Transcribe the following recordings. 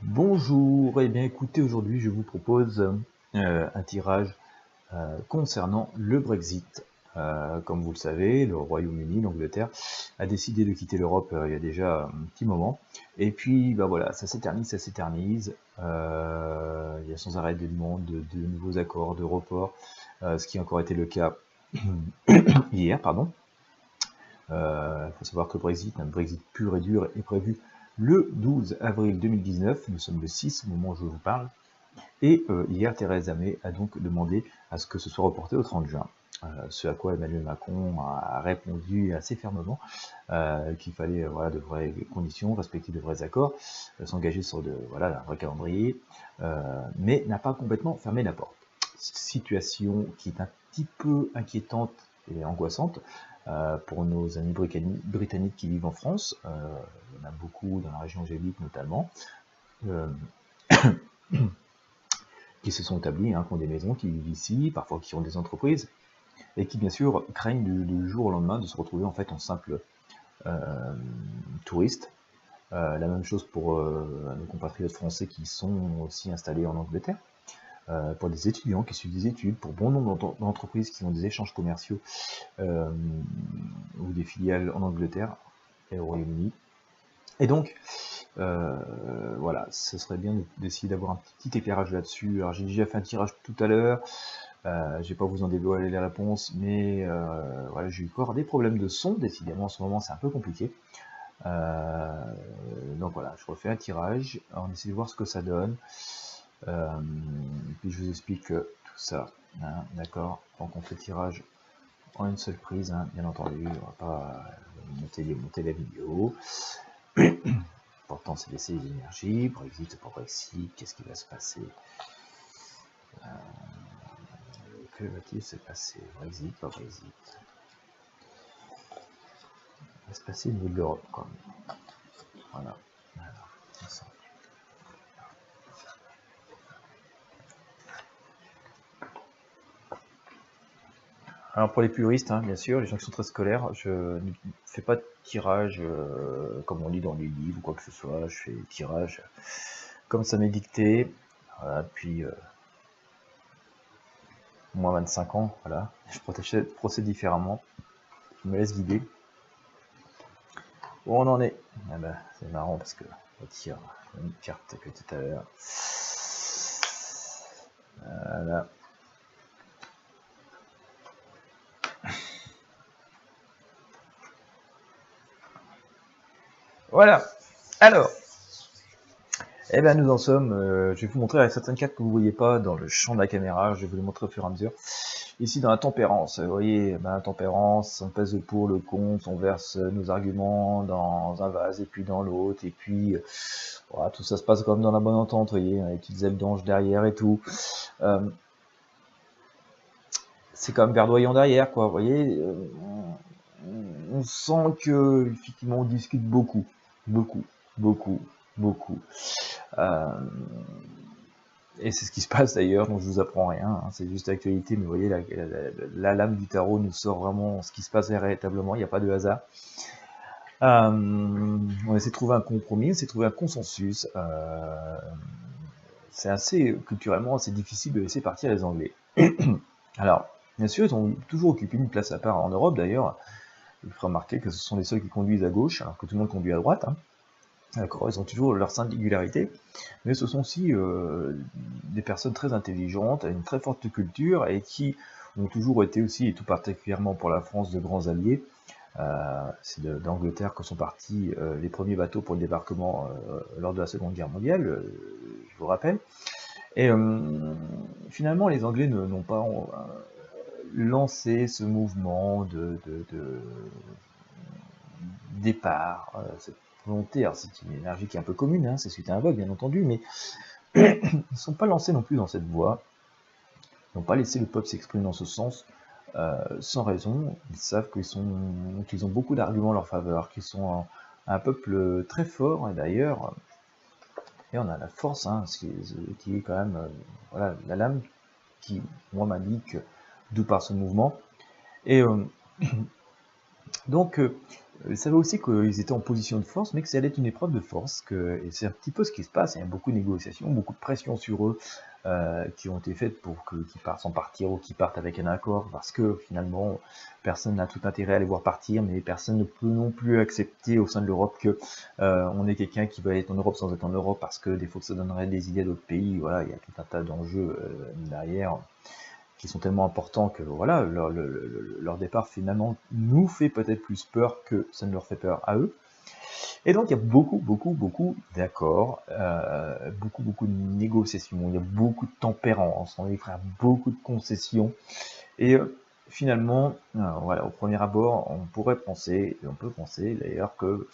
Bonjour, et bien écoutez, aujourd'hui je vous propose un tirage concernant le Brexit. Comme vous le savez, le Royaume-Uni, l'Angleterre, a décidé de quitter l'Europe il y a déjà un petit moment. Et puis, bah voilà, ça s'éternise, ça s'éternise. Il y a sans arrêt des demandes de nouveaux accords, de reports, ce qui a encore été le cas hier, pardon. Faut savoir que le Brexit, un Brexit pur et dur, est prévu le 12 avril 2019. Nous sommes le 6 au moment où je vous parle. Et hier, Theresa May a donc demandé à ce que ce soit reporté au 30 juin. Ce à quoi Emmanuel Macron a répondu assez fermement qu'il fallait voilà, de vraies conditions, respecter de vrais accords, s'engager sur voilà, un vrai calendrier, mais n'a pas complètement fermé la porte. Situation qui est un petit peu inquiétante et angoissante pour nos amis britanniques qui vivent en France. Il y en a beaucoup dans la région angélique notamment. Qui se sont établis, qui ont des maisons, qui vivent ici, parfois qui ont des entreprises, et qui bien sûr craignent du jour au lendemain de se retrouver en fait en simple touristes. La même chose pour nos compatriotes français qui sont aussi installés en Angleterre, pour des étudiants qui suivent des études, pour bon nombre d'entreprises qui ont des échanges commerciaux ou des filiales en Angleterre et au Royaume-Uni. Et donc, voilà, ce serait bien d'essayer d'avoir un petit éclairage là-dessus. Alors j'ai déjà fait un tirage tout à l'heure, je ne vais pas vous en dévoiler les réponses, mais voilà, j'ai eu encore des problèmes de son, décidément en ce moment c'est un peu compliqué. Donc voilà, je refais un tirage, on essaie de voir ce que ça donne, puis je vous explique tout ça, hein, d'accord. Donc on fait le tirage en une seule prise, hein, bien entendu, on va pas monter la vidéo. L'important c'est d'essayer les énergies, Brexit, pas Brexit, qu'est-ce qui va se passer, que va-t-il se passer, Brexit, pas Brexit, va se passer au niveau de l'Europe quand même. Voilà. C'est ça. Alors pour les puristes, hein, bien sûr, les gens qui sont très scolaires, je ne fais pas de tirage comme on lit dans les livres ou quoi que ce soit. Je fais des tirages comme ça m'est dicté. Voilà, depuis moins 25 ans, voilà. Je procède différemment. Je me laisse guider. Où on en est? Ah ben, c'est marrant parce que on tire la même carte que tout à l'heure. Voilà. Voilà. Alors, eh bien nous en sommes, je vais vous montrer avec certaines cartes que vous ne voyez pas dans le champ de la caméra, je vais vous les montrer au fur et à mesure. Ici dans la tempérance, vous voyez, la tempérance, on pèse le pour, le contre, on verse nos arguments dans un vase et puis dans l'autre, et puis voilà, tout ça se passe comme dans la bonne entente, vous voyez, les petites ailes d'ange derrière et tout. C'est quand même verdoyant derrière, quoi, vous voyez. On sent que effectivement on discute beaucoup. Et c'est ce qui se passe d'ailleurs, donc je vous apprends rien, hein, c'est juste l'actualité, mais vous voyez, la lame du tarot nous sort vraiment ce qui se passe véritablement, il n'y a pas de hasard. On essaie de trouver un compromis, on essaie de trouver un consensus. C'est assez, culturellement, assez difficile de laisser partir les Anglais. Alors, bien sûr, ils ont toujours occupé une place à part en Europe d'ailleurs. Il faut remarquer que ce sont les seuls qui conduisent à gauche, alors que tout le monde conduit à droite. Hein. D'accord, ils ont toujours leur singularité, mais ce sont aussi des personnes très intelligentes, une très forte culture, et qui ont toujours été aussi, et tout particulièrement pour la France, de grands alliés. C'est d'Angleterre que sont partis les premiers bateaux pour le débarquement lors de la Seconde Guerre mondiale, je vous rappelle. Et finalement, les Anglais n'ont pas lancé ce mouvement de départ, cette volonté. Alors c'est une énergie qui est un peu commune, hein, c'est suite à un vogue bien entendu, mais ils ne sont pas lancés non plus dans cette voie, ils n'ont pas laissé le peuple s'exprimer dans ce sens, sans raison. Ils savent qu'ils ont beaucoup d'arguments en leur faveur, qu'ils sont un peuple très fort, et d'ailleurs, et on a la force, hein, qui est quand même voilà, la lame qui, moi, m'indique d'où part ce mouvement. Et donc, Ils savaient aussi qu'ils étaient en position de force, mais que ça allait être une épreuve de force, et c'est un petit peu ce qui se passe. Il y a beaucoup de négociations, beaucoup de pression sur eux qui ont été faites pour qu'ils partent sans partir ou qu'ils partent avec un accord, parce que finalement, personne n'a tout intérêt à les voir partir, mais personne ne peut non plus accepter au sein de l'Europe que on ait quelqu'un qui va être en Europe sans être en Europe, parce que des fois que ça donnerait des idées à d'autres pays. Voilà, il y a tout un tas d'enjeux derrière qui sont tellement importants que voilà, leur départ finalement nous fait peut-être plus peur que ça ne leur fait peur à eux. Et donc il y a beaucoup d'accords, beaucoup de négociations, il y a beaucoup de tempérance, on est prêt à beaucoup de concessions. Et finalement, voilà, au premier abord, on pourrait penser, et on peut penser d'ailleurs que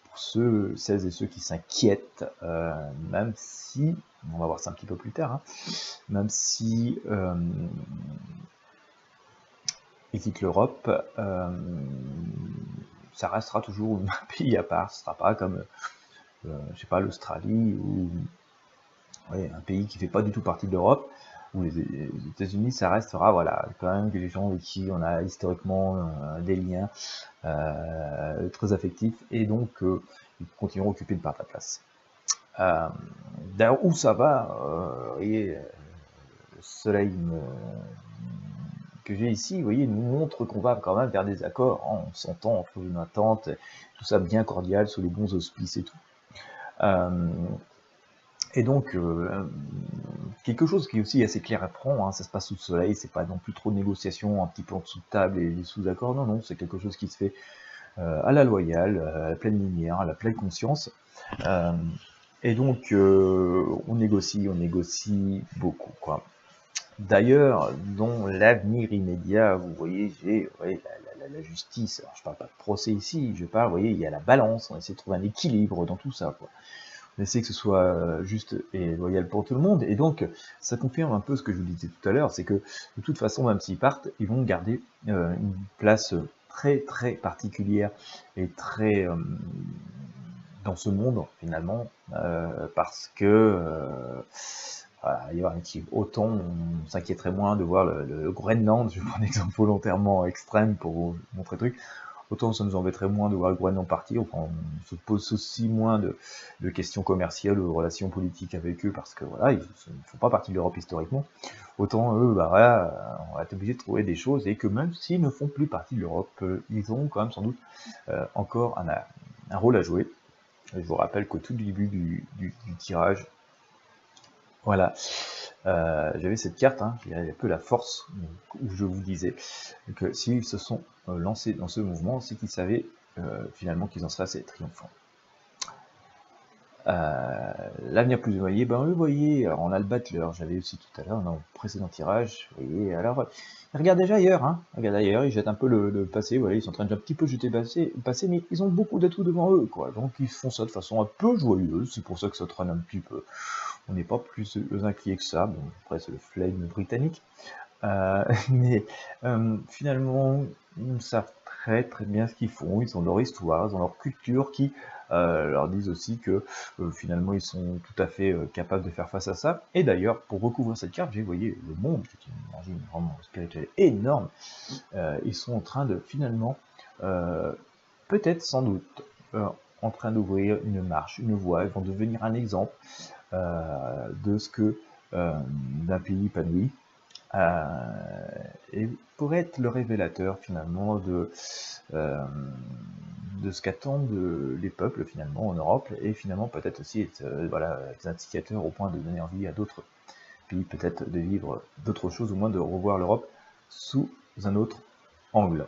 pour celles et ceux qui s'inquiètent, même si, on va voir ça un petit peu plus tard, hein, même si ils quittent l'Europe, ça restera toujours un pays à part, ce sera pas comme, je sais pas, l'Australie ou ouais, un pays qui fait pas du tout partie de l'Europe, ou les États-Unis, ça restera, voilà, quand même des gens avec qui on a historiquement des liens très affectifs, et donc ils continueront à occuper une part de la place. D'ailleurs, où ça va, vous voyez, le soleil que j'ai ici, vous voyez, nous montre qu'on va quand même vers des accords, hein, on s'entend, on trouve une entente, tout ça bien cordial, sous les bons auspices et tout. Et donc, quelque chose qui est aussi assez clair à prendre, hein, ça se passe sous le soleil, c'est pas non plus trop de négociations, un petit peu en dessous de table et sous accord, non, c'est quelque chose qui se fait à la loyale, à la pleine lumière, à la pleine conscience. Et donc, on négocie beaucoup, quoi. D'ailleurs, dans l'avenir immédiat, vous voyez, j'ai la justice. Alors, je parle pas de procès ici, je parle, vous voyez, il y a la balance, on essaie de trouver un équilibre dans tout ça, quoi. On essaie que ce soit juste et loyal pour tout le monde, et donc ça confirme un peu ce que je vous disais tout à l'heure, c'est que de toute façon, même s'ils partent, ils vont garder une place très particulière et très dans ce monde finalement, parce que voilà, il y aura un équilibre. Autant on s'inquiéterait moins de voir le Groenland, je prends un exemple volontairement extrême pour vous montrer le truc, autant ça nous embêterait moins de voir le Groenland partir, enfin, on se pose aussi moins de questions commerciales ou de relations politiques avec eux, parce que voilà, ils ne font pas partie de l'Europe historiquement, autant eux, bah voilà, on va être obligé de trouver des choses, et que même s'ils ne font plus partie de l'Europe, ils ont quand même sans doute encore un rôle à jouer. Je vous rappelle qu'au tout début du tirage, voilà, j'avais cette carte, hein, il y a un peu la force, où je vous disais que s'ils se sont lancés dans ce mouvement, c'est qu'ils savaient finalement qu'ils en seraient assez triomphants. L'avenir plus éloigné, ben vous voyez, alors on a le battleur, j'avais aussi tout à l'heure dans le précédent tirage, vous voyez, alors ils regardent déjà ailleurs, hein, regardent ailleurs, ils jettent un peu le passé, voilà, ils sont en train de un petit peu jeter le passé, mais ils ont beaucoup d'atouts devant eux, quoi, donc ils font ça de façon un peu joyeuse, c'est pour ça que ça traîne un petit peu. On n'est pas plus inquiet que ça, bon, après c'est le flegme britannique, mais finalement, ils savent très bien ce qu'ils font, ils ont leur histoire, ils ont leur culture qui leur disent aussi que finalement ils sont tout à fait capables de faire face à ça. Et d'ailleurs, pour recouvrir cette carte, j'ai voyé le monde, qui est une énergie vraiment spirituelle énorme, ils sont en train de finalement, peut-être sans doute, en train d'ouvrir une marche, une voie, ils vont devenir un exemple de ce que d'un pays épanoui, et pourrait être le révélateur finalement de ce qu'attendent les peuples finalement en Europe, et finalement peut-être aussi être voilà, des indicateurs au point de donner envie à d'autres pays peut-être de vivre d'autres choses, au moins de revoir l'Europe sous un autre angle.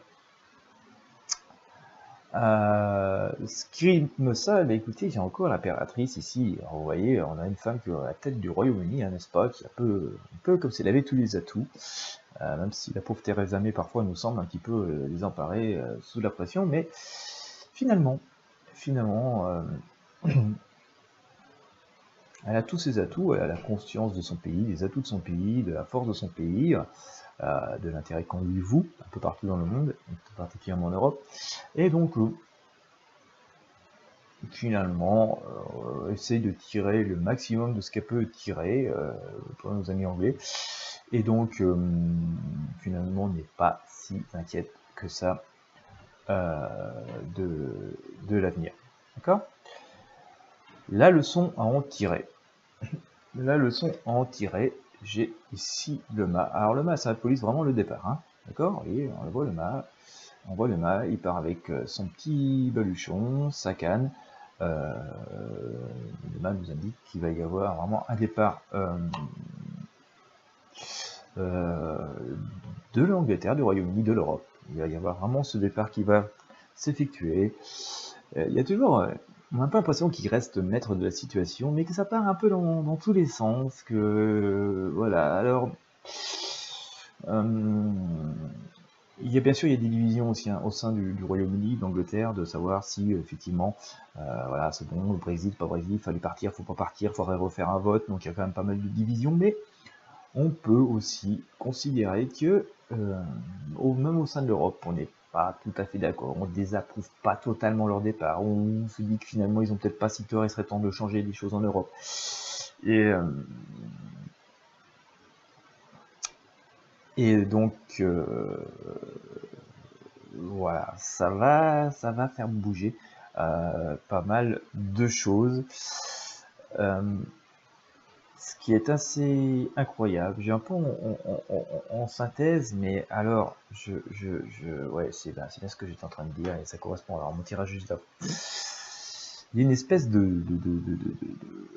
Ce qui rythme ça, bah écoutez, j'ai encore l'impératrice ici. Alors, vous voyez, on a une femme qui est à la tête du Royaume-Uni, hein, n'est-ce pas, qui est un peu comme si elle avait tous les atouts, même si la pauvre Theresa May parfois nous semble un petit peu désemparée sous la pression, mais finalement, elle a tous ses atouts, elle a la conscience de son pays, les atouts de son pays, de la force de son pays, de l'intérêt qu'on lui voue un peu partout dans le monde, particulièrement en Europe, et donc finalement essaye de tirer le maximum de ce qu'elle peut tirer pour nos amis anglais, et donc finalement n'est pas si inquiète que ça de l'avenir. D'accord? La leçon à en tirer. La leçon à en tirer, j'ai ici le mât. Alors le mât, ça symbolise vraiment le départ. Hein. D'accord? Vous voyez, on voit le mât. On voit le mât, il part avec son petit baluchon, sa canne. Le mât nous indique qu'il va y avoir vraiment un départ de l'Angleterre, du Royaume-Uni, de l'Europe. Il va y avoir vraiment ce départ qui va s'effectuer. Il y a toujours, on a un peu l'impression qu'il reste maître de la situation, mais que ça part un peu dans tous les sens, que voilà. Alors, il y a bien sûr il y a des divisions aussi hein, au sein du Royaume-Uni, d'Angleterre, de savoir si effectivement, voilà, c'est bon, le Brexit, pas Brexit, il fallait partir, faut pas partir, faudrait refaire un vote, donc il y a quand même pas mal de divisions, mais on peut aussi considérer que, même au sein de l'Europe, on n'est pas tout à fait d'accord, on ne désapprouve pas totalement leur départ, on se dit que finalement ils ont peut-être pas si tort, il serait temps de changer des choses en Europe. Et donc, voilà, ça va faire bouger pas mal de choses. Ce qui est assez incroyable, j'ai un peu en synthèse, mais alors, ouais, c'est bien ce que j'étais en train de dire, et ça correspond alors à mon tirage juste là. Il y a une espèce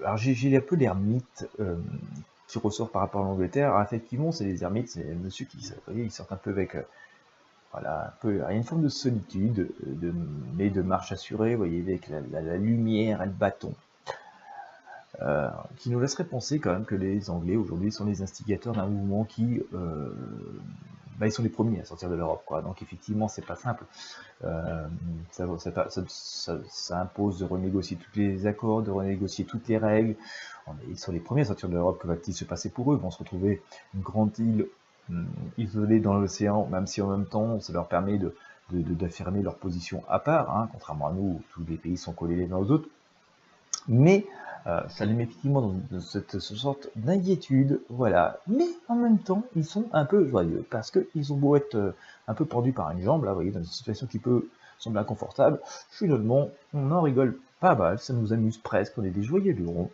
alors j'ai un peu l'ermite qui ressort par rapport à l'Angleterre. Alors, effectivement, c'est les ermites, c'est les monsieur qui, vous voyez, ils sortent un peu avec, voilà, un peu, il y a une forme de solitude, mais de marche assurée, vous voyez, avec la lumière et le bâton. Qui nous laisserait penser quand même que les Anglais aujourd'hui sont les instigateurs d'un mouvement qui, ils sont les premiers à sortir de l'Europe, quoi. Donc effectivement, c'est pas simple. Ça impose de renégocier tous les accords, de renégocier toutes les règles. Ils sont les premiers à sortir de l'Europe. Que va-t-il se passer pour eux? Ils vont se retrouver une grande île isolée dans l'océan, même si en même temps, ça leur permet d'affirmer leur position à part, hein, contrairement à nous, où tous les pays sont collés les uns aux autres. Mais ça les met effectivement dans cette sorte d'inquiétude, voilà. Mais en même temps, ils sont un peu joyeux, parce qu'ils ont beau être un peu pendus par une jambe, là, vous voyez, dans une situation qui peut sembler inconfortable, finalement, on en rigole pas mal, ça nous amuse presque, on est des joyeux lurons.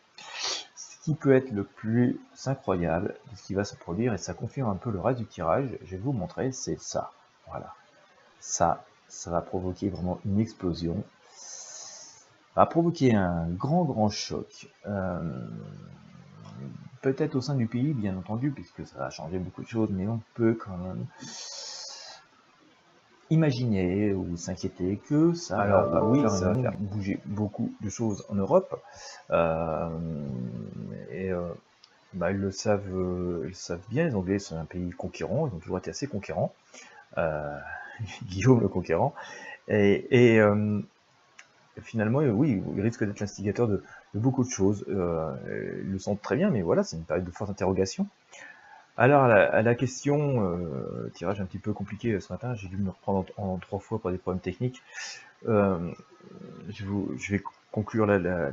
Ce qui peut être le plus incroyable de ce qui va se produire, et ça confirme un peu le reste du tirage, je vais vous montrer, c'est ça, voilà. Ça va provoquer vraiment une explosion, a provoqué un grand choc, peut-être au sein du pays, bien entendu, puisque ça va changer beaucoup de choses, mais on peut quand même imaginer ou s'inquiéter que ça va faire bouger beaucoup de choses en Europe, ils le savent bien, les Anglais sont un pays conquérant, ils ont toujours été assez conquérants, Guillaume le Conquérant, et finalement, oui, il risque d'être l'instigateur de beaucoup de choses. Ils le sentent très bien, mais voilà, c'est une période de forte interrogation. Alors, à la question, tirage un petit peu compliqué ce matin, j'ai dû me reprendre en 3 fois pour des problèmes techniques. Je vais conclure le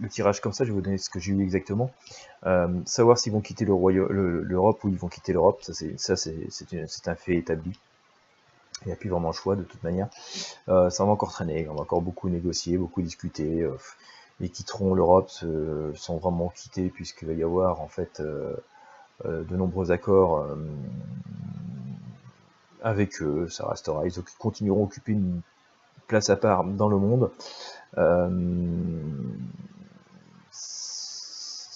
tirage comme ça, je vais vous donner ce que j'ai eu exactement. Savoir s'ils vont quitter l'Europe ou ils vont quitter l'Europe, ça c'est un fait établi. Il n'y a plus vraiment le choix de toute manière. Ça va encore traîner, on va encore beaucoup négocier, beaucoup discuter. Les quitteront l'Europe sans vraiment quitter, puisqu'il va y avoir en fait de nombreux accords avec eux. Ça restera, ils continueront à occuper une place à part dans le monde.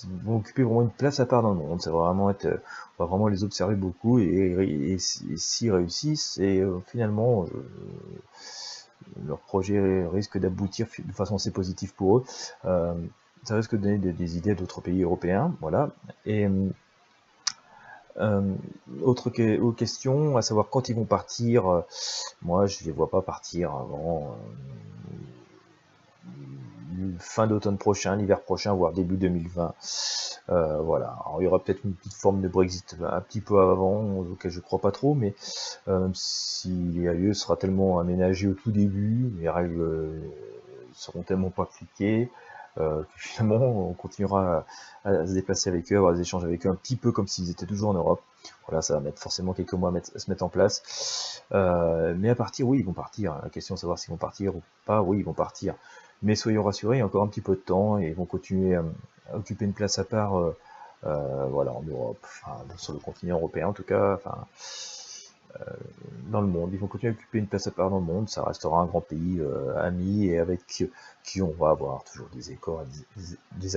Ils vont occuper vraiment une place à part dans le monde. Ça va vraiment être, on va vraiment les observer beaucoup et s'ils réussissent, et finalement leur projet risque d'aboutir de façon assez positive pour eux. Ça risque de donner des idées à d'autres pays européens, voilà. Et autre question, à savoir quand ils vont partir. Moi, je les vois pas partir avant fin d'automne prochain, l'hiver prochain, voire début 2020. Voilà. Alors, il y aura peut-être une petite forme de Brexit un petit peu avant, auquel je crois pas trop, mais s'il y a lieu, ce sera tellement aménagé au tout début, les règles seront tellement pas appliquées, Finalement on continuera à se déplacer avec eux, avoir des échanges avec eux un petit peu comme s'ils étaient toujours en Europe. Voilà, ça va mettre forcément quelques mois à se mettre en place. Mais à partir, oui, ils vont partir. La question de savoir s'ils vont partir ou pas, oui, ils vont partir. Mais soyons rassurés, il y a encore un petit peu de temps et ils vont continuer à occuper une place à part, voilà, en Europe, enfin, sur le continent européen en tout cas, enfin, dans le monde. Ils vont continuer à occuper une place à part dans le monde. Ça restera un grand pays ami et avec qui on va avoir toujours des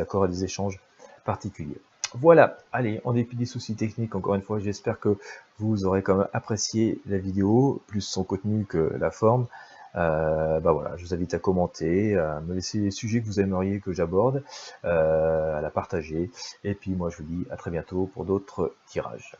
accords et des échanges particuliers. Voilà, allez, en dépit des soucis techniques, encore une fois, j'espère que vous aurez quand même apprécié la vidéo, plus son contenu que la forme. Bah voilà, je vous invite à commenter, à me laisser les sujets que vous aimeriez que j'aborde, à la partager. Et puis moi, je vous dis à très bientôt pour d'autres tirages.